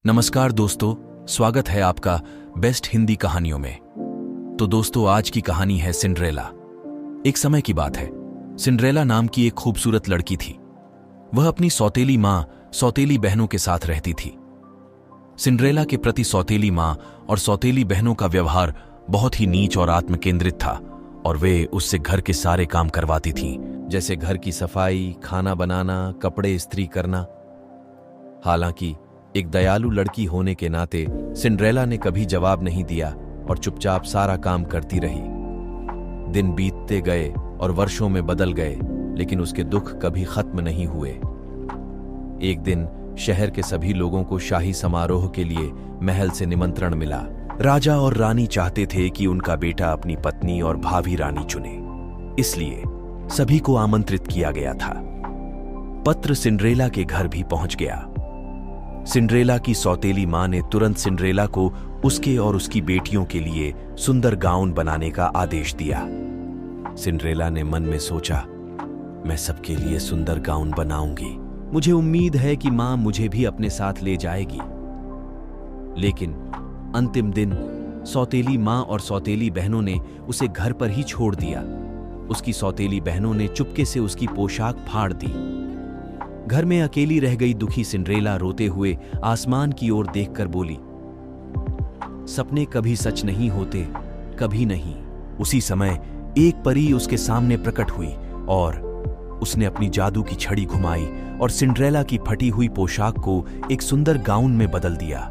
नमस्कार दोस्तों, स्वागत है आपका बेस्ट हिंदी कहानियों में। तो दोस्तों, आज की कहानी है सिंड्रेला। एक समय की बात है। सिंड्रेला नाम की एक खूबसूरत लड़की थी। वह अपनी सौतेली माँ, सौतेली बहनों के साथ रहती थी। सिंड्रेला के प्रति सौतेली माँ और सौतेली बहनों का व्यवहार बहुत ही नीच और आत्मकेंद्रित था और वे उससे घर के सारे काम करवाती थीं, जैसे घर की सफाई, खाना बनाना, कपड़े इस्त्री करना। हालांकि एक दयालु लड़की होने के नाते सिंड्रेला ने कभी जवाब नहीं दिया और चुपचाप सारा काम करती रही। दिन बीतते गए और वर्षों में बदल गए, लेकिन उसके दुख कभी खत्म नहीं हुए। एक दिन शहर के सभी लोगों को शाही समारोह के लिए महल से निमंत्रण मिला। राजा और रानी चाहते थे कि उनका बेटा अपनी पत्नी और भावी रानी चुने, इसलिए सभी को आमंत्रित किया गया था। पत्र सिंड्रेला के घर भी पहुंच गया। सिंड्रेला की सौतेली माँ ने तुरंत सिंड्रेला को उसके और उसकी बेटियों के लिए सुंदर गाउन बनाने का आदेश दिया। सिंड्रेला ने मन में सोचा, मैं सबके लिए सुंदर गाउन बनाऊंगी। मुझे उम्मीद है कि माँ मुझे भी अपने साथ ले जाएगी। लेकिन अंतिम दिन सौतेली माँ और सौतेली बहनों ने उसे घर पर ही छोड़ दिया। उसकी सौतेली बहनों ने चुपके से उसकी पोशाक फाड़ दी। घर में अकेली रह गई दुखी सिंड्रेला रोते हुए आसमान की ओर देखकर बोली, सपने कभी सच नहीं होते, कभी नहीं। उसी समय एक परी उसके सामने प्रकट हुई और उसने अपनी जादू की छड़ी घुमाई और सिंड्रेला की फटी हुई पोशाक को एक सुंदर गाउन में बदल दिया।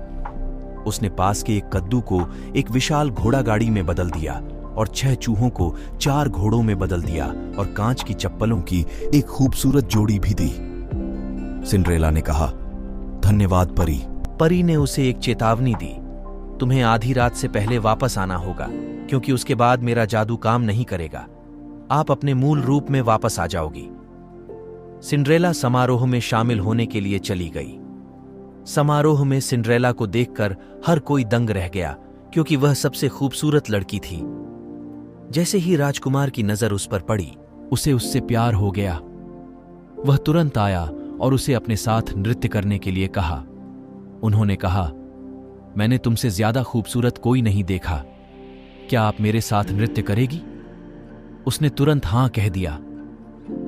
उसने पास के एक कद्दू को एक विशाल घोड़ा गाड़ी में बदल दिया और 6 चूहों को 4 घोड़ों में बदल दिया और कांच की चप्पलों की एक खूबसूरत जोड़ी भी दी। सिंड्रेला ने कहा, धन्यवाद परी। परी ने उसे एक चेतावनी दी, तुम्हें आधी रात से पहले वापस आना होगा, क्योंकि उसके बाद मेरा जादू काम नहीं करेगा। आप अपने मूल रूप में वापस आ जाओगी। सिंड्रेला समारोह में शामिल होने के लिए चली गई। समारोह में सिंड्रेला को देखकर हर कोई दंग रह गया, क्योंकि वह सबसे खूबसूरत लड़की थी। जैसे ही राजकुमार की नजर उस पर पड़ी, उसे उससे प्यार हो गया। वह तुरंत आया और उसे अपने साथ नृत्य करने के लिए कहा। उन्होंने कहा, मैंने तुमसे ज्यादा खूबसूरत कोई नहीं देखा, क्या आप मेरे साथ नृत्य करेगी? उसने तुरंत हां कह दिया।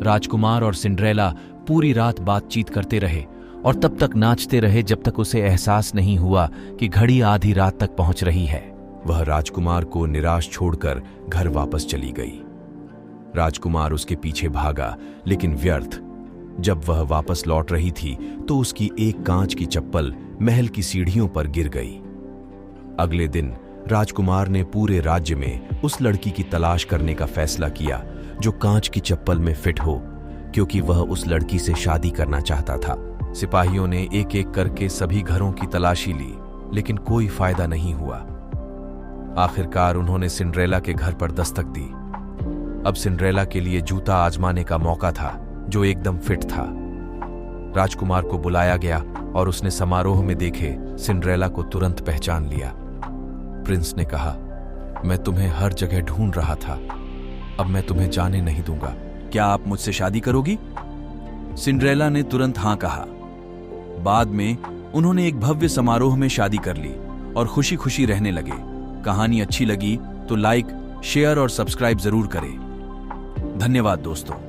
राजकुमार और सिंड्रेला पूरी रात बातचीत करते रहे और तब तक नाचते रहे जब तक उसे एहसास नहीं हुआ कि घड़ी आधी रात तक पहुंच रही है। वह राजकुमार को निराश छोड़कर घर वापस चली गई। राजकुमार उसके पीछे भागा, लेकिन व्यर्थ। जब वह वापस लौट रही थी तो उसकी एक कांच की चप्पल महल की सीढ़ियों पर गिर गई। अगले दिन राजकुमार ने पूरे राज्य में उस लड़की की तलाश करने का फैसला किया जो कांच की चप्पल में फिट हो, क्योंकि वह उस लड़की से शादी करना चाहता था। सिपाहियों ने एक एक करके सभी घरों की तलाशी ली, लेकिन कोई फायदा नहीं हुआ। आखिरकार उन्होंने सिंड्रेला के घर पर दस्तक दी। अब सिंड्रेला के लिए जूता आजमाने का मौका था, जो एकदम फिट था। राजकुमार को बुलाया गया और उसने समारोह में देखे सिंड्रेला को तुरंत पहचान लिया। प्रिंस ने कहा, मैं तुम्हें हर जगह ढूंढ रहा था, अब मैं तुम्हें जाने नहीं दूंगा। क्या आप मुझसे शादी करोगी? सिंड्रेला ने तुरंत हां कहा। बाद में उन्होंने एक भव्य समारोह में शादी कर ली और खुशी खुशी रहने लगे। कहानी अच्छी लगी तो लाइक, शेयर और सब्सक्राइब जरूर करें। धन्यवाद दोस्तों।